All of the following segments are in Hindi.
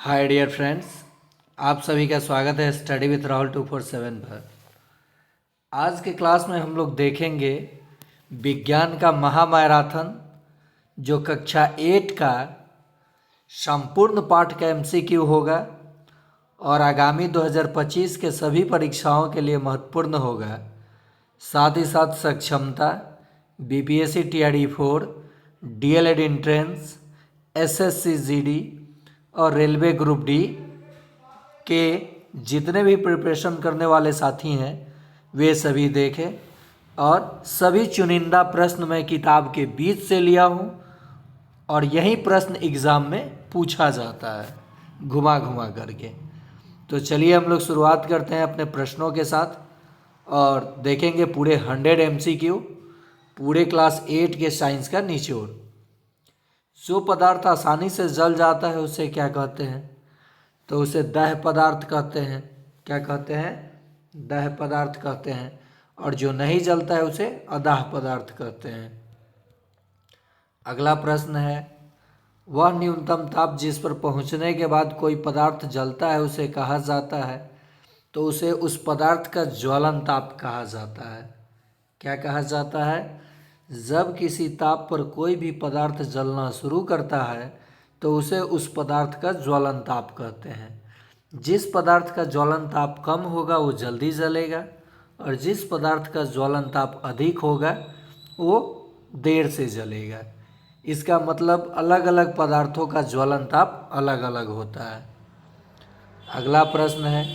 हाय डियर फ्रेंड्स, आप सभी का स्वागत है स्टडी विथ राहुल 247 पर। आज के क्लास में हम लोग देखेंगे विज्ञान का महामैराथन जो कक्षा 8 का संपूर्ण पाठ का एमसीक्यू होगा और आगामी 2025 के सभी परीक्षाओं के लिए महत्वपूर्ण होगा। साथ ही साथ सक्षमता, BPSC TRD 4, DElEd entrance, SSC GD और रेलवे ग्रुप डी के जितने भी प्रिपरेशन करने वाले साथी हैं वे सभी देखें। और सभी चुनिंदा प्रश्न मैं किताब के बीच से लिया हूँ और यही प्रश्न एग्ज़ाम में पूछा जाता है घुमा घुमा करके। तो चलिए हम लोग शुरुआत करते हैं अपने प्रश्नों के साथ और देखेंगे पूरे 100 एमसीक्यू पूरे क्लास 8 के साइंस का निचोड़। जो पदार्थ आसानी से जल जाता है उसे क्या कहते हैं? तो उसे दाह्य पदार्थ कहते हैं। क्या कहते हैं? दाह्य पदार्थ कहते हैं। और जो नहीं जलता है उसे अदाह्य पदार्थ कहते हैं। अगला प्रश्न है, वह न्यूनतम ताप जिस पर पहुंचने के बाद कोई पदार्थ जलता है उसे कहा जाता है? तो उसे उस पदार्थ का ज्वलन ताप कहा जाता है। क्या कहा जाता है? जब किसी ताप पर कोई भी पदार्थ जलना शुरू करता है तो उसे उस पदार्थ का ज्वलन ताप कहते हैं। जिस पदार्थ का ज्वलन ताप कम होगा वो जल्दी जलेगा और जिस पदार्थ का ज्वलन ताप अधिक होगा वो देर से जलेगा। इसका मतलब अलग अलग पदार्थों का ज्वलन ताप अलग अलग होता है। अगला प्रश्न है,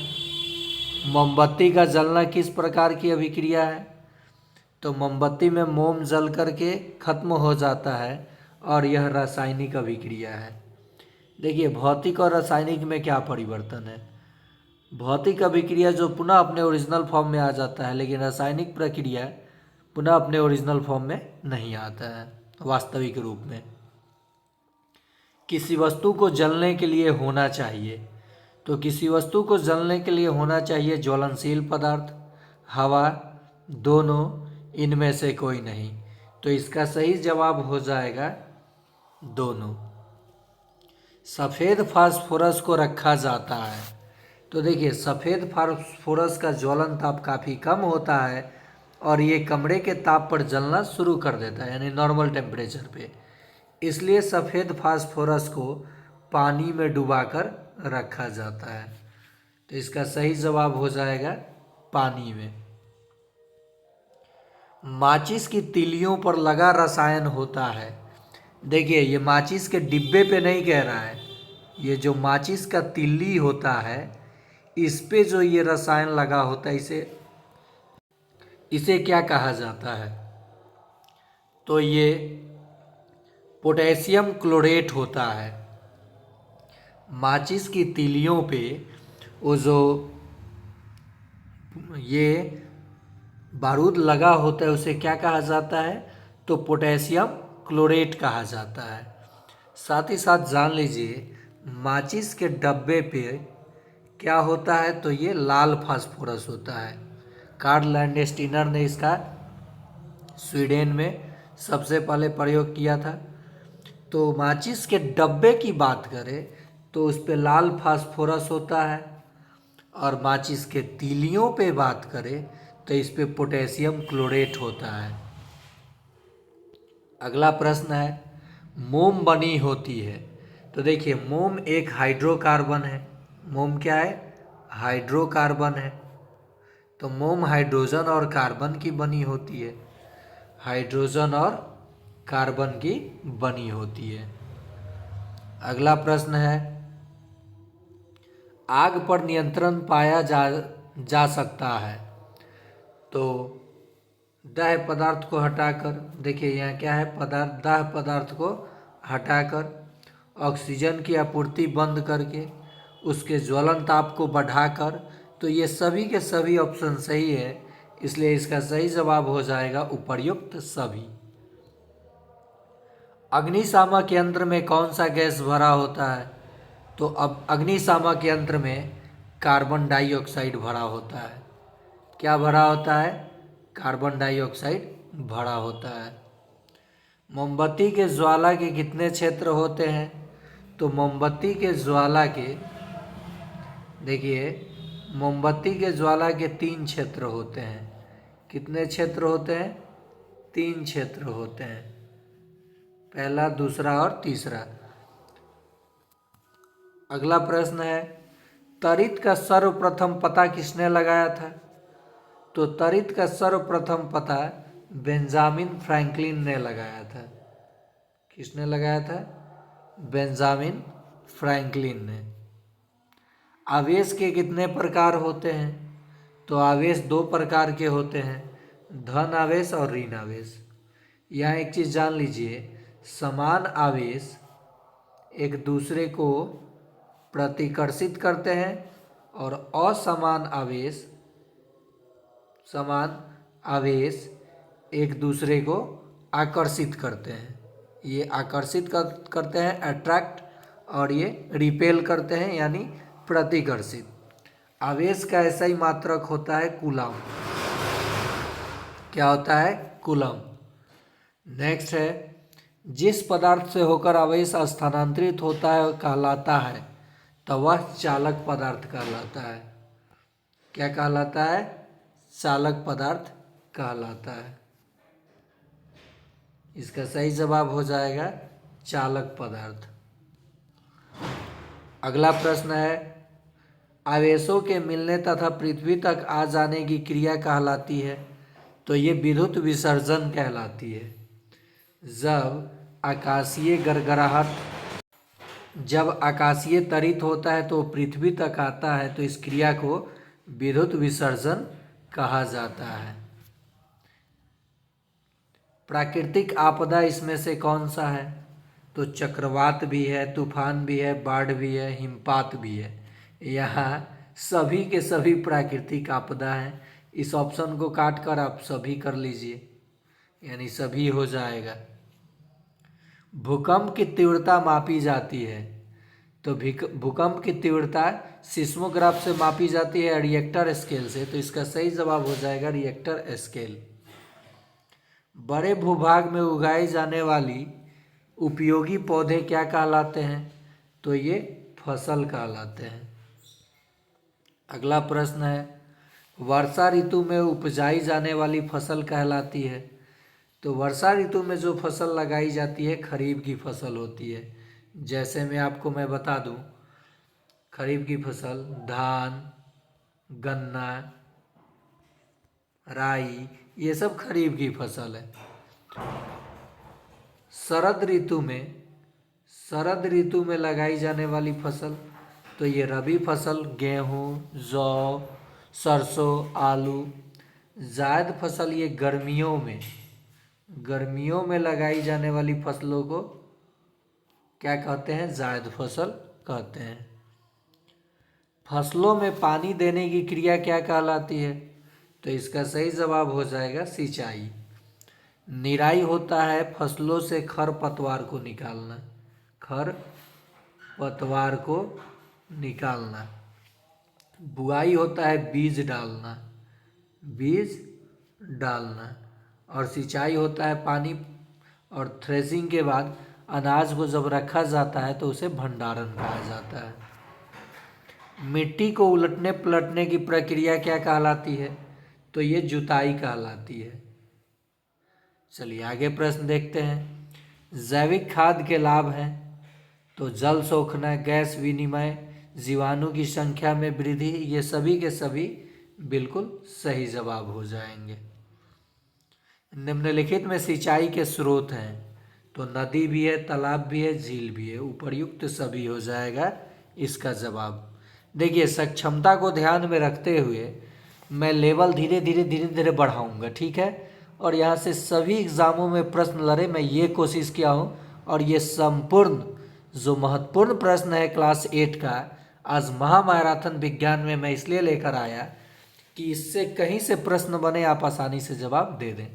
मोमबत्ती का जलना किस प्रकार की अभिक्रिया है? तो मोमबत्ती में मोम जल करके खत्म हो जाता है और यह रासायनिक अभिक्रिया है। देखिए भौतिक और रासायनिक में क्या परिवर्तन है। भौतिक अभिक्रिया जो पुनः अपने ओरिजिनल फॉर्म में आ जाता है, लेकिन रासायनिक प्रक्रिया पुनः अपने ओरिजिनल फॉर्म में नहीं आता है वास्तविक रूप में। किसी वस्तु को जलने के लिए होना चाहिए, तो किसी वस्तु को जलने के लिए होना चाहिए ज्वलनशील पदार्थ, हवा, दोनों, इनमें से कोई नहीं। तो इसका सही जवाब हो जाएगा दोनों। सफ़ेद फास्फोरस को रखा जाता है। तो देखिए सफ़ेद फास्फोरस का ज्वलन ताप काफ़ी कम होता है और ये कमरे के ताप पर जलना शुरू कर देता है, यानी नॉर्मल टेम्परेचर पे। इसलिए सफ़ेद फास्फोरस को पानी में डुबाकर रखा जाता है। तो इसका सही जवाब हो जाएगा पानी में। माचिस की तीलियों पर लगा रसायन होता है। देखिए ये माचिस के डिब्बे पे नहीं कह रहा है, ये जो माचिस का तिल्ली होता है इस पे जो ये रसायन लगा होता है इसे क्या कहा जाता है? तो ये पोटेशियम क्लोरेट होता है। माचिस की तीलियों पे वो जो ये बारूद लगा होता है उसे क्या कहा जाता है? तो पोटेशियम क्लोरेट कहा जाता है। साथ ही साथ जान लीजिए माचिस के डब्बे पे क्या होता है? तो ये लाल फास्फोरस होता है। कार्ल लैंडस्टीनर ने इसका स्वीडन में सबसे पहले प्रयोग किया था। तो माचिस के डब्बे की बात करें तो उस पे लाल फास्फोरस होता है और माचिस के तीलियों पे बात करें तो इस पे पोटेशियम क्लोरेट होता है। अगला प्रश्न है, मोम बनी होती है। तो देखिए मोम एक हाइड्रोकार्बन है। मोम क्या है? हाइड्रोकार्बन है। तो मोम हाइड्रोजन और कार्बन की बनी होती है। हाइड्रोजन और कार्बन की बनी होती है। अगला प्रश्न है, आग पर नियंत्रण पाया जा सकता है। तो दाह्य पदार्थ को हटाकर, देखिए यहाँ क्या है, दाह्य पदार्थ को हटाकर, ऑक्सीजन की आपूर्ति बंद करके, उसके ज्वलन ताप को बढ़ाकर। तो ये सभी के सभी ऑप्शन सही है, इसलिए इसका सही जवाब हो जाएगा उपर्युक्त सभी। अग्निशामक यंत्र में कौन सा गैस भरा होता है? तो अब अग्निशामक यंत्र में कार्बन डाइऑक्साइड भरा होता है। क्या भरा होता है? कार्बन डाइऑक्साइड भरा होता है। मोमबत्ती के ज्वाला के कितने क्षेत्र होते हैं? तो मोमबत्ती के ज्वाला के, देखिए मोमबत्ती के ज्वाला के 3 क्षेत्र होते हैं। कितने क्षेत्र होते हैं? 3 क्षेत्र होते हैं, पहला, दूसरा और तीसरा। अगला प्रश्न है, तड़ित का सर्वप्रथम पता किसने लगाया था? तो तड़ित का सर्वप्रथम पता बेंजामिन फ्रैंकलिन ने लगाया था। किसने लगाया था? बेंजामिन फ्रैंकलिन ने। आवेश के कितने प्रकार होते हैं? तो आवेश 2 प्रकार के होते हैं, धन आवेश और ऋण आवेश। यहाँ एक चीज़ जान लीजिए, समान आवेश एक दूसरे को प्रतिकर्षित करते हैं और समान आवेश एक दूसरे को आकर्षित करते हैं। ये आकर्षित करते हैं, अट्रैक्ट, और ये रिपेल करते हैं यानी प्रतिकर्षित। आवेश का ऐसा ही मात्रक होता है कूलम। क्या होता है? कूलम। नेक्स्ट है, जिस पदार्थ से होकर आवेश स्थानांतरित होता है कहलाता है, तो वह चालक पदार्थ कहलाता है। क्या कहलाता है? चालक पदार्थ कहलाता है। इसका सही जवाब हो जाएगा चालक पदार्थ। अगला प्रश्न है, आवेशों के मिलने तथा पृथ्वी तक आ जाने की क्रिया कहलाती है, तो ये विद्युत विसर्जन कहलाती है। जब आकाशीय तड़ित होता है तो पृथ्वी तक आता है, तो इस क्रिया को विद्युत विसर्जन कहा जाता है। प्राकृतिक आपदा इसमें से कौन सा है? तो चक्रवात भी है, तूफान भी है, बाढ़ भी है, हिमपात भी है। यहाँ सभी के सभी प्राकृतिक आपदा हैं। इस ऑप्शन को काट कर आप सभी कर लीजिए, यानी सभी हो जाएगा। भूकंप की तीव्रता मापी जाती है, तो भूकंप की तीव्रता सिस्मोग्राफ से मापी जाती है, रिएक्टर स्केल से, तो इसका सही जवाब हो जाएगा रिएक्टर स्केल। बड़े भूभाग में उगाई जाने वाली उपयोगी पौधे क्या कहलाते हैं? तो ये फसल कहलाते हैं। अगला प्रश्न है, वर्षा ऋतु में उपजाई जाने वाली फसल कहलाती है, तो वर्षा ऋतु में जो फसल लगाई जाती है खरीफ की फसल होती है। जैसे मैं बता दूं, खरीफ की फसल धान, गन्ना, राई, ये सब खरीफ की फसल है। शरद ऋतु में लगाई जाने वाली फसल, तो ये रबी फसल गेहूँ, जौ, सरसों, आलू। जायद फसल ये गर्मियों में लगाई जाने वाली फसलों को क्या कहते हैं? जायद फसल कहते हैं। फसलों में पानी देने की क्रिया क्या कहलाती है? तो इसका सही जवाब हो जाएगा सिंचाई। निराई होता है फसलों से खरपतवार को निकालना। बुआई होता है बीज डालना। और सिंचाई होता है पानी, और थ्रेसिंग के बाद अनाज को जब रखा जाता है तो उसे भंडारण कहा जाता है। मिट्टी को उलटने पलटने की प्रक्रिया क्या कहलाती है? तो ये जुताई कहलाती है। चलिए आगे प्रश्न देखते हैं। जैविक खाद के लाभ हैं, तो जल सोखना, गैस विनिमय, जीवाणु की संख्या में वृद्धि, ये सभी के सभी बिल्कुल सही जवाब हो जाएंगे। निम्नलिखित में सिंचाई के स्रोत हैं, तो नदी भी है, तालाब भी है, झील भी है। उपर्युक्त सभी हो जाएगा इसका जवाब। देखिए, सक्षमता को ध्यान में रखते हुए मैं लेवल धीरे धीरे बढ़ाऊंगा, ठीक है। और यहाँ से सभी एग्जामों में प्रश्न लड़े, मैं ये कोशिश किया हूँ। और ये संपूर्ण जो महत्वपूर्ण प्रश्न है क्लास 8 का, आज महामैराथन विज्ञान में मैं इसलिए लेकर आया कि इससे कहीं से प्रश्न बने आप आसानी से जवाब दे दें।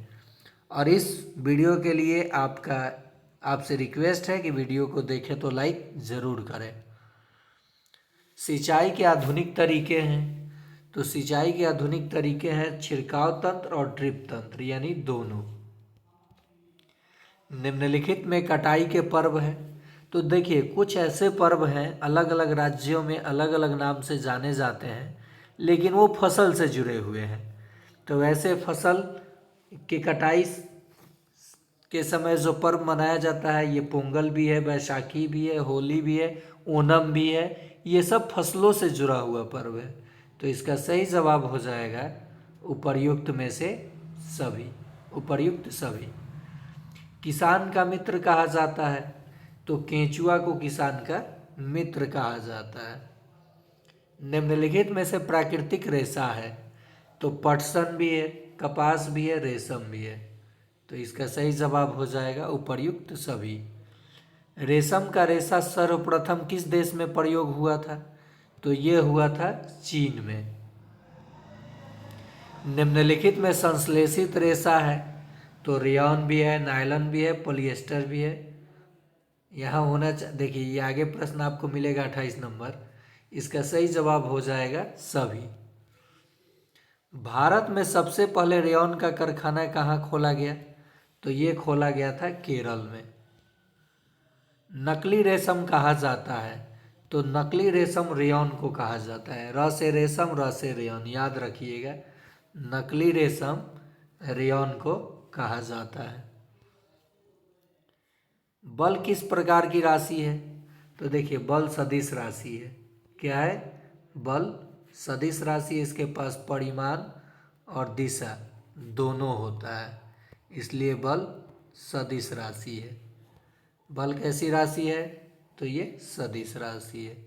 और इस वीडियो के लिए आपसे रिक्वेस्ट है कि वीडियो को देखें तो लाइक ज़रूर करें। सिंचाई के आधुनिक तरीके हैं, तो सिंचाई के आधुनिक तरीके हैं छिड़काव तंत्र और ड्रिप तंत्र, यानी दोनों। निम्नलिखित में कटाई के पर्व हैं, तो देखिए कुछ ऐसे पर्व हैं अलग अलग राज्यों में अलग अलग नाम से जाने जाते हैं, लेकिन वो फसल से जुड़े हुए हैं। तो वैसे फसल की कटाई के समय जो पर्व मनाया जाता है, ये पोंगल भी है, बैसाखी भी है, होली भी है, ओणम भी है, ये सब फसलों से जुड़ा हुआ पर्व है। तो इसका सही जवाब हो जाएगा उपर्युक्त में से सभी, उपर्युक्त सभी। किसान का मित्र कहा जाता है, तो केंचुआ को किसान का मित्र कहा जाता है। निम्नलिखित में से प्राकृतिक रेशा है, तो पटसन भी है, कपास भी है, रेशम भी है। तो इसका सही जवाब हो जाएगा उपर्युक्त सभी। रेशम का रेशा सर्वप्रथम किस देश में प्रयोग हुआ था? तो ये हुआ था चीन में। निम्नलिखित में संश्लेषित रेशा है, तो रेयॉन भी है, नायलॉन भी है, पॉलिएस्टर भी है। यहाँ होना देखिए ये आगे प्रश्न आपको मिलेगा 28 नंबर, इसका सही जवाब हो जाएगा सभी। भारत में सबसे पहले रेयॉन का कारखाना कहाँ खोला गया? तो ये खोला गया था केरल में। नकली रेशम कहा जाता है, तो नकली रेशम रेयॉन को कहा जाता है। र से रेशम, र से रेयॉन, याद रखिएगा, नकली रेशम रेयॉन को कहा जाता है। बल किस प्रकार की राशि है? तो देखिए बल सदिश राशि है। क्या है? बल सदिश राशि है। इसके पास परिमाण और दिशा दोनों होता है, इसलिए बल सदिश राशि है। बल कैसी राशि है? तो ये सदिश राशि है।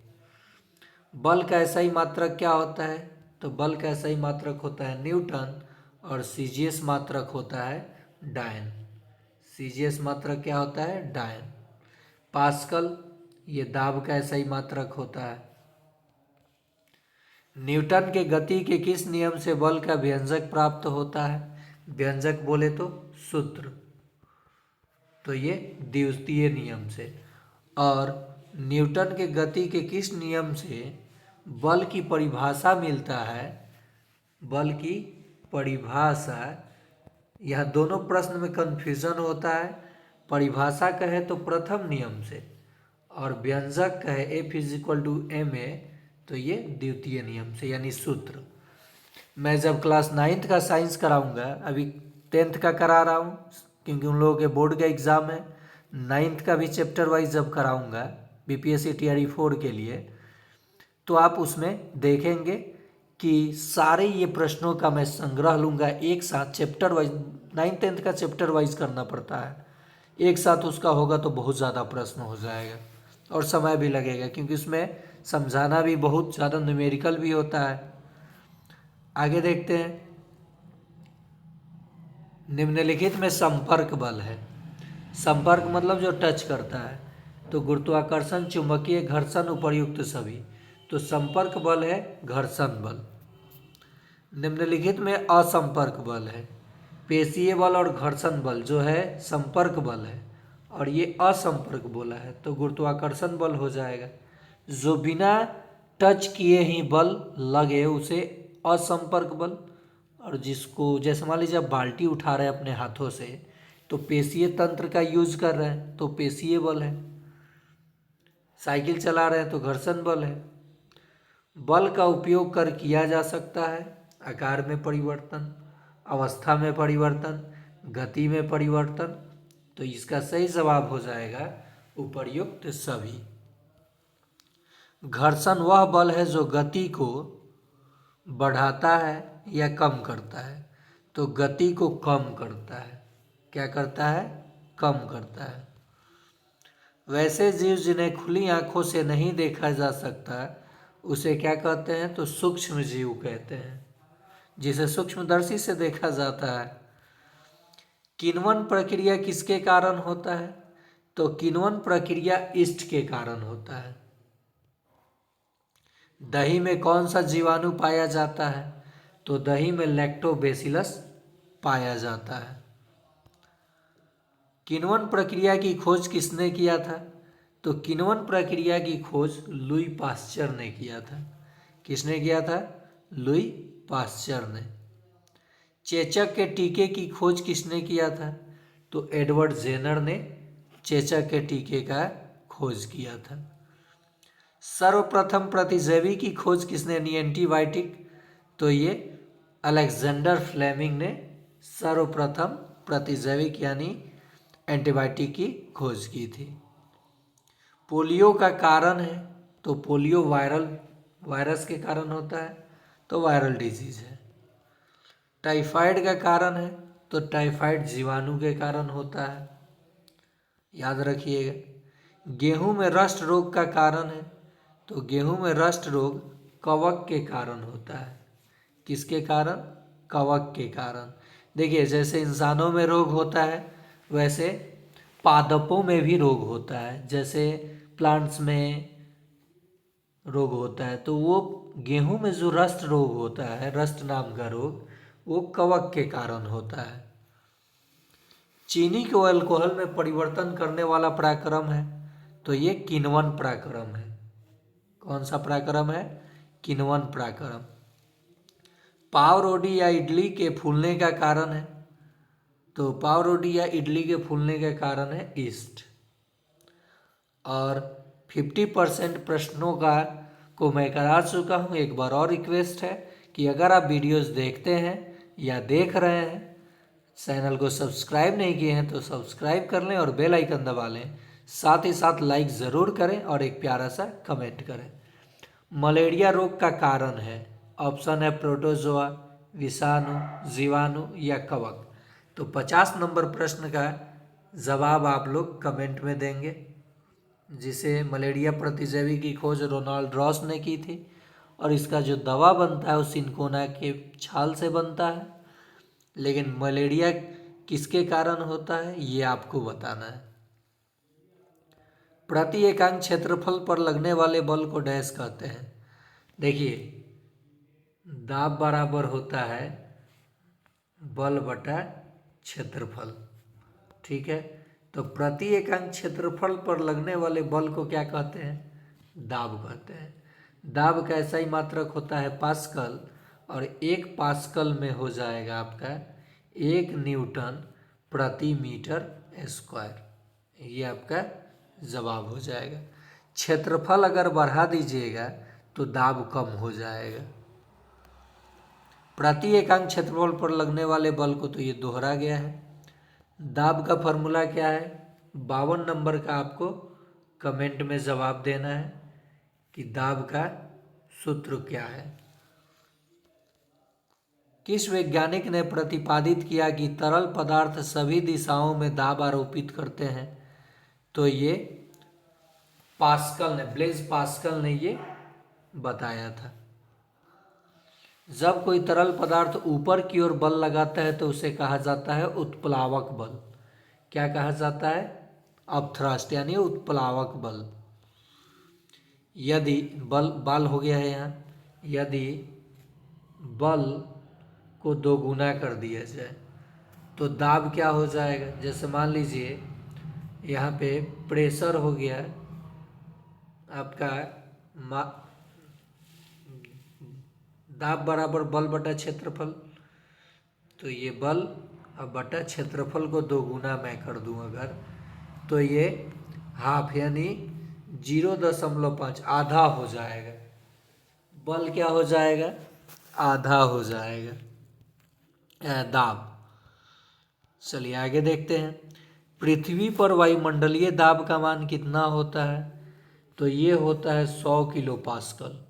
बल का SI मात्रक क्या होता है? तो बल का SI मात्रक होता है न्यूटन, और CGS मात्रक होता है डायन। CGS मात्रक क्या होता है? डायन। पास्कल ये दाब का SI मात्रक होता है। न्यूटन के गति के किस नियम से बल का व्यंजक प्राप्त होता है? व्यंजक बोले तो सूत्र, तो ये द्वितीय नियम से। और न्यूटन के गति के किस नियम से बल की परिभाषा मिलता है? बल की परिभाषा, यह दोनों प्रश्न में कन्फ्यूजन होता है। परिभाषा कहे तो प्रथम नियम से, और व्यंजक कहे F=ma, तो ये द्वितीय नियम से, यानी सूत्र। मैं जब क्लास 9th का साइंस कराऊंगा, अभी 10th का करा रहा हूँ क्योंकि उन लोगों के बोर्ड का एग्ज़ाम है, 9th का भी चैप्टर वाइज जब कराऊंगा BPSC TRE 4 के लिए, तो आप उसमें देखेंगे कि सारे ये प्रश्नों का मैं संग्रह लूँगा एक साथ, चैप्टर वाइज। 9th 10th का चैप्टर वाइज करना पड़ता है, एक साथ उसका होगा तो बहुत ज़्यादा प्रश्न हो जाएगा और समय भी लगेगा, क्योंकि उसमें समझाना भी बहुत ज़्यादा, न्यूमेरिकल भी होता है। आगे देखते हैं। निम्नलिखित में संपर्क बल है। संपर्क मतलब जो टच करता है, तो गुरुत्वाकर्षण, चुंबकीय, घर्षण, उपर्युक्त सभी। तो संपर्क बल है घर्षण बल। निम्नलिखित में असंपर्क बल है। पेशीय बल और घर्षण बल जो है संपर्क बल है, और ये असंपर्क बोला है, तो गुरुत्वाकर्षण बल हो जाएगा। जो बिना टच किए ही बल लगे उसे असंपर्क बल, और जिसको जैसे मान लीजिए आप बाल्टी उठा रहे हैं अपने हाथों से, तो पेशीय तंत्र का यूज कर रहे हैं तो पेशीय बल है। साइकिल चला रहे हैं तो घर्षण बल है। बल का उपयोग कर किया जा सकता है आकार में परिवर्तन, अवस्था में परिवर्तन, गति में परिवर्तन। तो इसका सही जवाब हो जाएगा उपर्युक्त सभी। घर्षण वह बल है जो गति को बढ़ाता है या कम करता है, तो गति को कम करता है। क्या करता है? कम करता है। वैसे जीव जिन्हें खुली आंखों से नहीं देखा जा सकता उसे क्या कहते हैं? तो सूक्ष्म जीव कहते हैं, जिसे सूक्ष्मदर्शी से देखा जाता है। किण्वन प्रक्रिया किसके कारण होता है? तो किण्वन प्रक्रिया ईस्ट के कारण होता है। दही में कौन सा जीवाणु पाया जाता है? तो दही में लैक्टोबैसिलस पाया जाता है। किण्वन प्रक्रिया की खोज किसने किया था? तो किण्वन प्रक्रिया की खोज लुई पास्चर ने किया था। किसने किया था? लुई पास्चर ने। चेचक के टीके की खोज किसने किया था? तो एडवर्ड जेनर ने चेचक के टीके का खोज किया था। सर्वप्रथम प्रतिजैवी की खोज किसने की? एंटीबायोटिक, तो ये अलेक्जेंडर फ्लेमिंग ने सर्वप्रथम प्रतिजैविक यानी एंटीबायोटिक की खोज की थी। पोलियो का कारण है, तो पोलियो वायरस के कारण होता है, तो वायरल डिजीज है। टाइफाइड का कारण है, तो टाइफाइड जीवाणु के कारण होता है, याद रखिएगा। गेहूं में रस्ट रोग का कारण है, तो गेहूं में रस्ट रोग कवक के कारण होता है। किसके कारण? कवक के कारण। देखिए, जैसे इंसानों में रोग होता है वैसे पादपों में भी रोग होता है। जैसे प्लांट्स में रोग होता है, तो वो गेहूं में जो रस्ट रोग होता है, रस्ट नाम का रोग, वो कवक के कारण होता है। चीनी को अल्कोहल में परिवर्तन करने वाला पराक्रम है, तो ये किण्वन पराक्रम है। कौन सा पराक्रम है? किण्वन पराक्रम। पाव रोटी या इडली के फूलने का कारण है, तो पाव रोटी या इडली के फूलने का कारण है ईस्ट। और 50% प्रश्नों को मैं करा चुका हूँ। एक बार और रिक्वेस्ट है कि अगर आप वीडियोस देखते हैं या देख रहे हैं, चैनल को सब्सक्राइब नहीं किए हैं तो सब्सक्राइब कर लें और बेल आइकन दबा लें। साथ ही साथ लाइक ज़रूर करें और एक प्यारा सा कमेंट करें। मलेरिया रोग का कारण है, ऑप्शन है प्रोटोजोआ, विषाणु, जीवाणु या कवक। तो 50 नंबर प्रश्न का जवाब आप लोग कमेंट में देंगे। जिसे मलेरिया प्रतिजैवी की खोज रोनाल्ड रॉस ने की थी, और इसका जो दवा बनता है वो सिनकोना के छाल से बनता है। लेकिन मलेरिया किसके कारण होता है ये आपको बताना है। प्रति एकांक क्षेत्रफल पर लगने वाले बल को डैश कहते हैं। देखिए, दाब बराबर होता है बल बटा क्षेत्रफल, ठीक है। तो प्रति एकांक क्षेत्रफल पर लगने वाले बल को क्या कहते हैं? दाब कहते हैं। दाब का ऐसा ही मात्रक होता है पास्कल, और 1 पास्कल में हो जाएगा आपका 1 न्यूटन प्रति मीटर स्क्वायर। ये आपका जवाब हो जाएगा। क्षेत्रफल अगर बढ़ा दीजिएगा तो दाब कम हो जाएगा। प्रति एकांक क्षेत्रफल पर लगने वाले बल को तो ये दोहरा गया है। दाब का फॉर्मूला क्या है? 52 नंबर का आपको कमेंट में जवाब देना है कि दाब का सूत्र क्या है। किस वैज्ञानिक ने प्रतिपादित किया कि तरल पदार्थ सभी दिशाओं में दाब आरोपित करते हैं? तो ये पास्कल ने, ब्लेज पास्कल ने ये बताया था। जब कोई तरल पदार्थ ऊपर की ओर बल लगाता है तो उसे कहा जाता है उत्प्लावक बल। क्या कहा जाता है? अपथ्रस्ट यानी उत्प्लावक बल। यदि बल हो गया है यहाँ, यदि बल को दोगुना कर दिया जाए तो दाब क्या हो जाएगा? जैसे मान लीजिए यहाँ पे प्रेशर हो गया आपका, दाब बराबर बल बटा क्षेत्रफल, तो ये बल अब बटा क्षेत्रफल को दोगुना मैं कर दूँ अगर, तो ये हाफ यानी 0.5 आधा हो जाएगा। बल क्या हो जाएगा? आधा हो जाएगा दाब। चलिए आगे देखते हैं। पृथ्वी पर वायुमंडलीय दाब का मान कितना होता है? तो ये होता है 100 किलो पास्कल।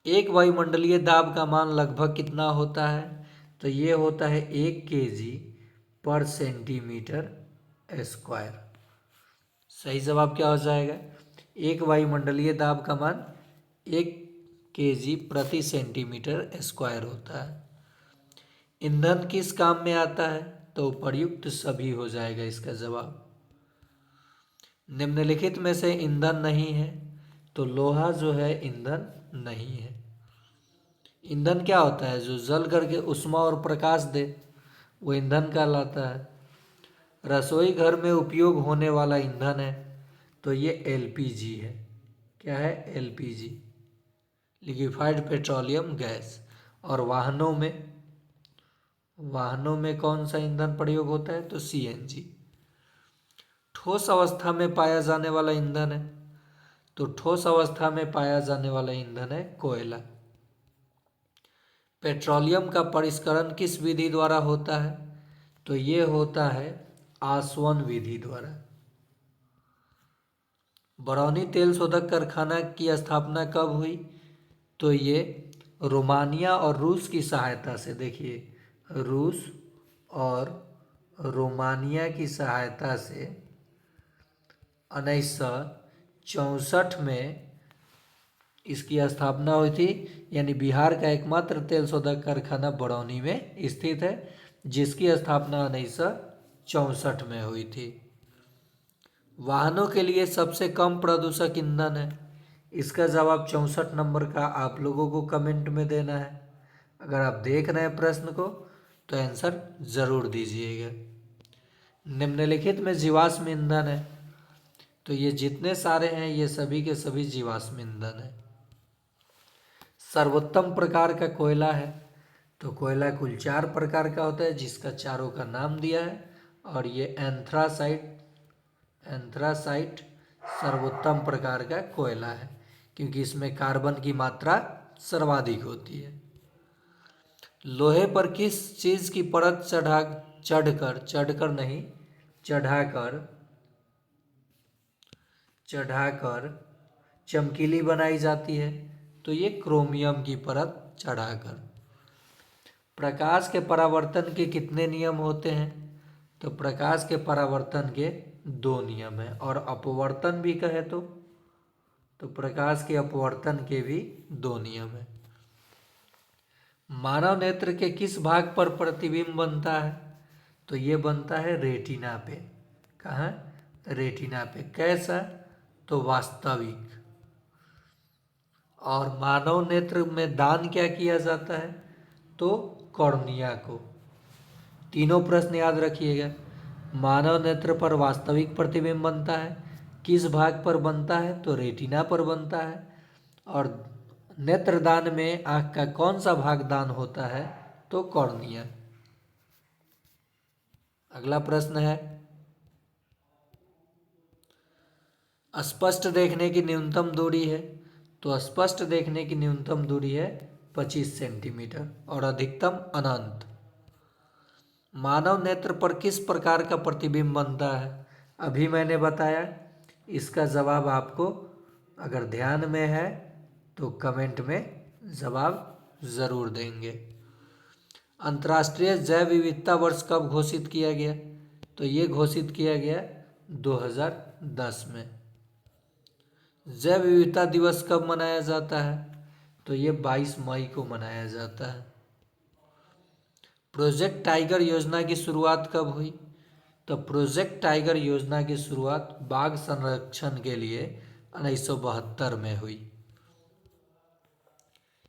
एक वायुमंडलीय दाब का मान लगभग कितना होता है? तो ये होता है 1 kg पर सेंटीमीटर स्क्वायर। सही जवाब क्या हो जाएगा? एक वायुमंडलीय दाब का मान 1 kg प्रति सेंटीमीटर स्क्वायर होता है। ईंधन किस काम में आता है? तो उपर्युक्त सभी हो जाएगा इसका जवाब। निम्नलिखित में से ईंधन नहीं है, तो लोहा जो है ईंधन नहीं है। ईंधन क्या होता है? जो जल करके उष्मा और प्रकाश दे, वो ईंधन कहलाता है। रसोई घर में उपयोग होने वाला ईंधन है, तो ये एलपीजी है। क्या है? LPG, liquefied petroleum gas. और वाहनों में कौन सा ईंधन प्रयोग होता है? तो सीएनजी। ठोस अवस्था में पाया जाने वाला ईंधन है, तो ठोस अवस्था में पाया जाने वाला ईंधन है कोयला। पेट्रोलियम का परिष्करण किस विधि द्वारा होता है, तो ये होता है आसवन विधि द्वारा। बरौनी तेल शोधक कारखाना की स्थापना कब हुई, तो ये रोमानिया और रूस की सहायता से, देखिए रूस और रोमानिया की सहायता से 1964 में इसकी स्थापना हुई थी। यानी बिहार का एकमात्र तेल शोधक कारखाना बरौनी में स्थित है, जिसकी स्थापना 1964 में हुई थी। वाहनों के लिए सबसे कम प्रदूषक ईंधन है, इसका जवाब 64 नंबर का आप लोगों को कमेंट में देना है। अगर आप देख रहे हैं प्रश्न को तो आंसर ज़रूर दीजिएगा। निम्नलिखित में जीवाश्म ईंधन है, तो ये जितने सारे हैं ये सभी के सभी जीवाश्म ईंधन है। सर्वोत्तम प्रकार का कोयला है, तो कोयला कुल 4 प्रकार का होता है, जिसका चारों का नाम दिया है, और ये एंथ्रासाइट सर्वोत्तम प्रकार का कोयला है, क्योंकि इसमें कार्बन की मात्रा सर्वाधिक होती है। लोहे पर किस चीज़ की परत चढ़ाकर चमकीली बनाई जाती है, तो ये क्रोमियम की परत चढ़ाकर। प्रकाश के परावर्तन के कितने नियम होते हैं, तो प्रकाश के परावर्तन के 2 नियम हैं, और अपवर्तन भी कहे तो प्रकाश के अपवर्तन के भी 2 नियम हैं। मानव नेत्र के किस भाग पर प्रतिबिंब बनता है, तो ये बनता है रेटिना पे। कहाँ, रेटिना पे। कैसा, तो वास्तविक। और मानव नेत्र में दान क्या किया जाता है, तो कॉर्निया को। तीनों प्रश्न याद रखिएगा। मानव नेत्र पर वास्तविक प्रतिबिंब बनता है, किस भाग पर बनता है, तो रेटिना पर बनता है। और नेत्रदान में आँख का कौन सा भाग दान होता है, तो कॉर्निया। अगला प्रश्न है, स्पष्ट देखने की न्यूनतम दूरी है, तो स्पष्ट देखने की न्यूनतम दूरी है 25 सेंटीमीटर और अधिकतम अनंत। मानव नेत्र पर किस प्रकार का प्रतिबिंब बनता है, अभी मैंने बताया। इसका जवाब आपको अगर ध्यान में है तो कमेंट में जवाब ज़रूर देंगे। अंतर्राष्ट्रीय जैव विविधता वर्ष कब घोषित किया गया, तो ये घोषित किया गया 2010 में। जैव विविधता दिवस कब मनाया जाता है, तो ये 22 मई को मनाया जाता है। प्रोजेक्ट टाइगर योजना की शुरुआत कब हुई, तो प्रोजेक्ट टाइगर योजना की शुरुआत बाघ संरक्षण के लिए 1972 में हुई।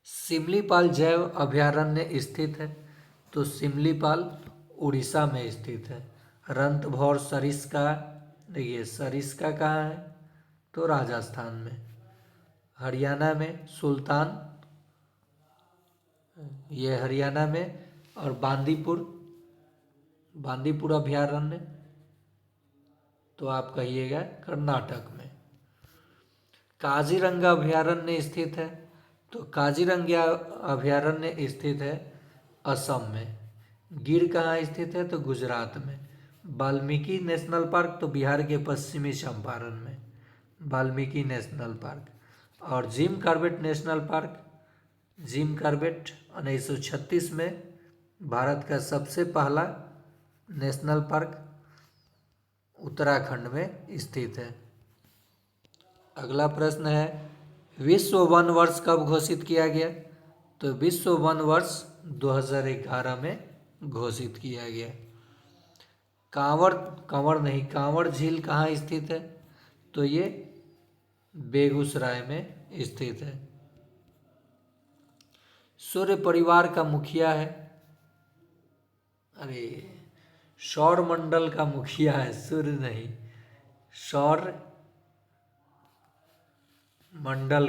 सिमलीपाल जैव अभयारण्य स्थित है, तो सिमलीपाल उड़ीसा में स्थित है। रणथंभौर सरिस्का, देखिए सरिस्का कहाँ है, तो राजस्थान में। हरियाणा में सुल्तान, ये हरियाणा में। और बांदीपुर अभयारण्य, तो आप कहिएगा कर्नाटक में। काजीरंगा अभयारण्य स्थित है, तो काजीरंगा अभयारण्य स्थित है असम में। गिर कहाँ स्थित है, तो गुजरात में। वाल्मीकि नेशनल पार्क, तो बिहार के पश्चिमी चंपारण में वाल्मीकि नेशनल पार्क। और Jim Corbett national park, Jim Corbett 1936 में भारत का सबसे पहला नेशनल पार्क उत्तराखंड में स्थित है। अगला प्रश्न है, विश्व वन वर्ष कब घोषित किया गया, तो विश्व वन वर्ष 2011 में घोषित किया गया। कांवड़ झील कहाँ स्थित है, तो ये बेगूसराय में स्थित है। सूर्य परिवार का मुखिया है, सौर मंडल का मुखिया है, सूर्य नहीं, सौर मंडल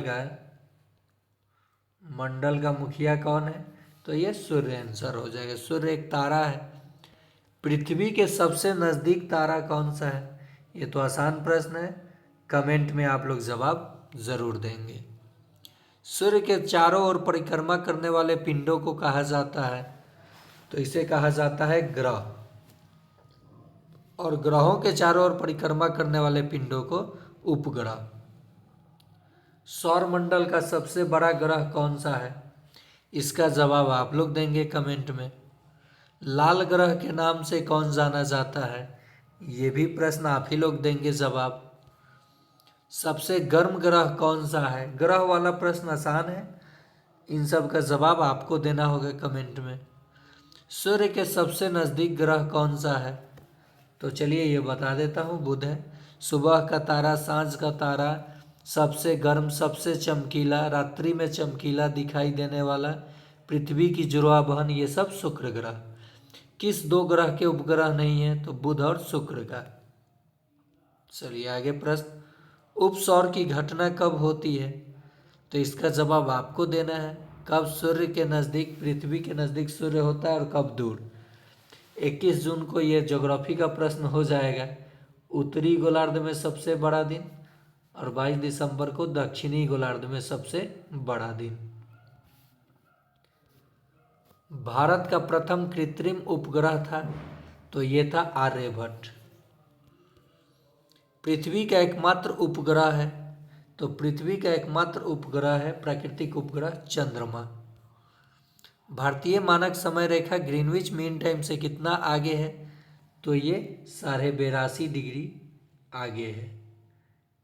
का मुखिया कौन है, तो ये सूर्य आंसर हो जाएगा। सूर्य एक तारा है। पृथ्वी के सबसे नज़दीक तारा कौन सा है, ये तो आसान प्रश्न है, कमेंट में आप लोग जवाब ज़रूर देंगे। सूर्य के चारों ओर परिक्रमा करने वाले पिंडों को कहा जाता है, तो इसे कहा जाता है ग्रह। और ग्रहों के चारों ओर परिक्रमा करने वाले पिंडों को उपग्रह। सौरमंडल का सबसे बड़ा ग्रह कौन सा है? इसका जवाब आप लोग देंगे कमेंट में। लाल ग्रह के नाम से कौन जाना जाता है? ये भी प्रश्न आप ही लोग देंगे जवाब। सबसे गर्म ग्रह कौन सा है? ग्रह वाला प्रश्न आसान है, इन सब का जवाब आपको देना होगा कमेंट में। सूर्य के सबसे नज़दीक ग्रह कौन सा है? तो चलिए ये बता देता हूँ, बुध है। सुबह का तारा, सांझ का तारा, सबसे गर्म, सबसे चमकीला, रात्रि में चमकीला दिखाई देने वाला, पृथ्वी की जुड़वा बहन, ये सब शुक्र ग्रह। किस दो ग्रह के उपग्रह नहीं है? तो बुध और शुक्र का। चलिए आगे प्रश्न, उपसौर की घटना कब होती है? तो इसका जवाब आपको देना है। कब सूर्य के नज़दीक, पृथ्वी के नज़दीक सूर्य होता है और कब दूर। 21 जून को ये ज्योग्राफी का प्रश्न हो जाएगा। उत्तरी गोलार्ध में सबसे बड़ा दिन, और 22 दिसंबर को दक्षिणी गोलार्ध में सबसे बड़ा दिन। भारत का प्रथम कृत्रिम उपग्रह था, तो ये था आर्यभट्ट। पृथ्वी का एकमात्र उपग्रह है, तो पृथ्वी का एकमात्र उपग्रह है प्राकृतिक उपग्रह चंद्रमा। भारतीय मानक समय रेखा ग्रीनविच मीन टाइम से कितना आगे है? तो ये 82.5 डिग्री आगे है।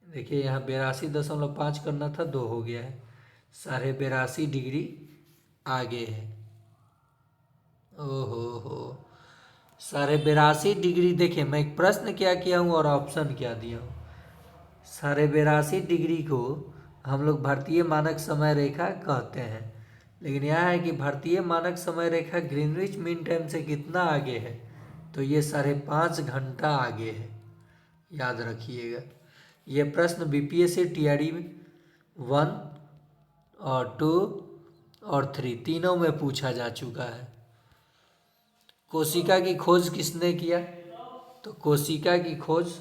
देखिए यहाँ 82.5 करना था, 2 हो गया है, 82.5 डिग्री आगे है। ओहो, 82.5 डिग्री। देखिए मैं एक प्रश्न क्या किया हूँ और ऑप्शन क्या दिया हूँ। 82.5 डिग्री को हम लोग भारतीय मानक समय रेखा कहते हैं, लेकिन यह है कि भारतीय मानक समय रेखा ग्रीनविच मीन टाइम से कितना आगे है? तो ये 5.5 घंटा आगे है, याद रखिएगा। ये प्रश्न बीपीएससी टीआरडी 1 और 2 और 3 तीनों में पूछा जा चुका है। कोशिका की खोज किसने किया? तो कोशिका की खोज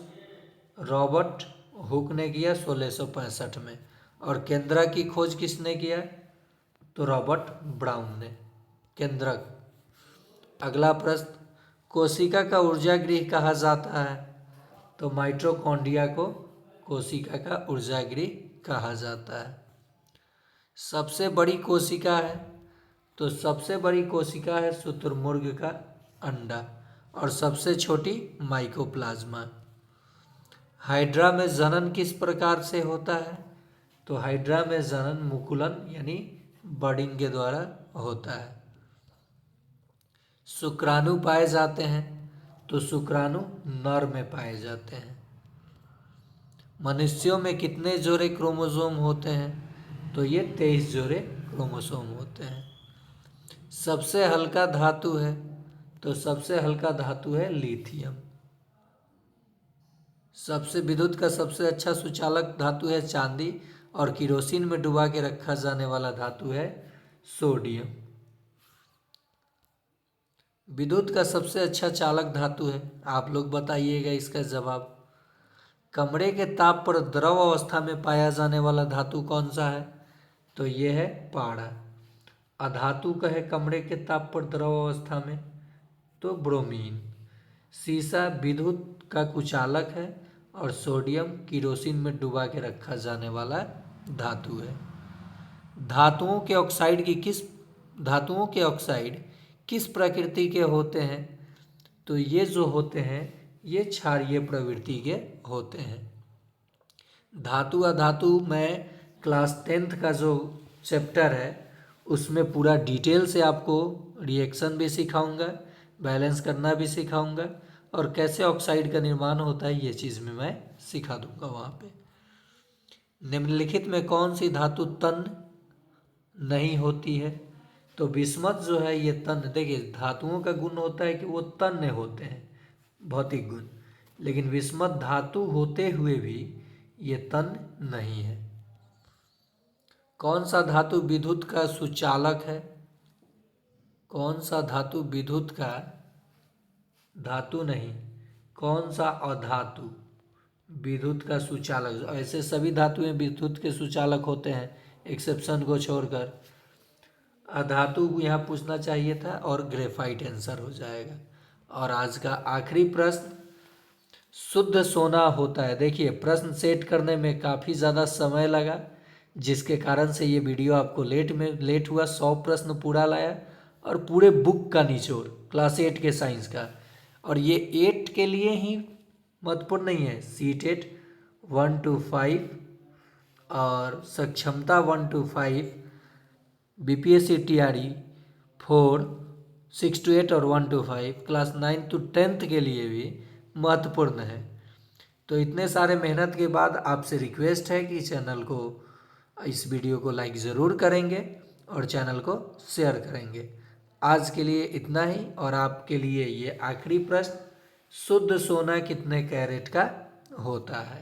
रॉबर्ट हुक ने किया 1665 में। और केंद्रक की खोज किसने किया? तो रॉबर्ट ब्राउन ने, केंद्रक। अगला प्रश्न, कोशिका का ऊर्जा गृह कहा जाता है? तो माइटोकॉन्ड्रिया को कोशिका का ऊर्जा गृह कहा जाता है। सबसे बड़ी कोशिका है? तो सबसे बड़ी कोशिका है शुतुरमुर्ग का अंडा, और सबसे छोटी माइकोप्लाज्मा। हाइड्रा में जनन किस प्रकार से होता है? तो हाइड्रा में जनन मुकुलन यानी बर्डिंग के द्वारा होता है। शुक्राणु पाए जाते हैं? तो शुक्राणु नर में पाए जाते हैं। मनुष्यों में कितने जोड़े क्रोमोसोम होते हैं? तो ये 23 जोड़े क्रोमोसोम होते हैं। सबसे हल्का धातु है? तो सबसे हल्का धातु है लिथियम। सबसे विद्युत का सबसे अच्छा सुचालक धातु है चांदी, और किरोसिन में डुबा के रखा जाने वाला धातु है सोडियम। विद्युत का सबसे अच्छा चालक धातु है, आप लोग बताइएगा इसका जवाब। कमरे के ताप पर द्रव अवस्था में पाया जाने वाला धातु कौन सा है? तो ये है पारा। अधातु का है कमरे के ताप पर द्रव अवस्था में, तो ब्रोमीन। सीसा विद्युत का कुचालक है, और सोडियम किरोसिन में डुबा के रखा जाने वाला धातु है। धातुओं के ऑक्साइड किस प्रकृति के होते हैं? तो ये जो होते हैं ये क्षारीय प्रवृत्ति के होते हैं। धातु अधातु में क्लास 10th का जो चैप्टर है उसमें पूरा डिटेल से आपको रिएक्शन भी सिखाऊंगा, बैलेंस करना भी सिखाऊंगा, और कैसे ऑक्साइड का निर्माण होता है ये चीज़ में मैं सिखा दूंगा वहाँ पे। निम्नलिखित में कौन सी धातु तन्य नहीं होती है? तो बिस्मथ जो है ये तन्य, देखिए धातुओं का गुण होता है कि वो तन्य होते हैं, भौतिक गुण, लेकिन बिस्मथ धातु होते हुए भी ये तन्य नहीं है। कौन सा धातु विद्युत का सुचालक है? कौन सा धातु विद्युत का, धातु नहीं, कौन सा अधातु विद्युत का सुचालक, ऐसे सभी धातुएं विद्युत के सुचालक होते हैं एक्सेप्शन को छोड़कर। अधातु यहाँ पूछना चाहिए था और ग्रेफाइट आंसर हो जाएगा। और आज का आखिरी प्रश्न, शुद्ध सोना होता है। देखिए प्रश्न सेट करने में काफ़ी ज़्यादा समय लगा, जिसके कारण से ये वीडियो आपको लेट हुआ। 100 प्रश्न पूरा लाया और पूरे बुक का निचोड़ क्लास 8 के साइंस का। और ये 8 के लिए ही महत्वपूर्ण नहीं है, सीटेट 1 to 5 और सक्षमता 1 to 5, बीपीएससी टीआरई 4, 6 to 8 और 1 to 5, क्लास 9 to 10 के लिए भी महत्वपूर्ण है। तो इतने सारे मेहनत के बाद आपसे रिक्वेस्ट है कि चैनल को, इस वीडियो को लाइक ज़रूर करेंगे और चैनल को शेयर करेंगे। आज के लिए इतना ही। और आपके लिए ये आखिरी प्रश्न, शुद्ध सोना कितने कैरेट का होता है?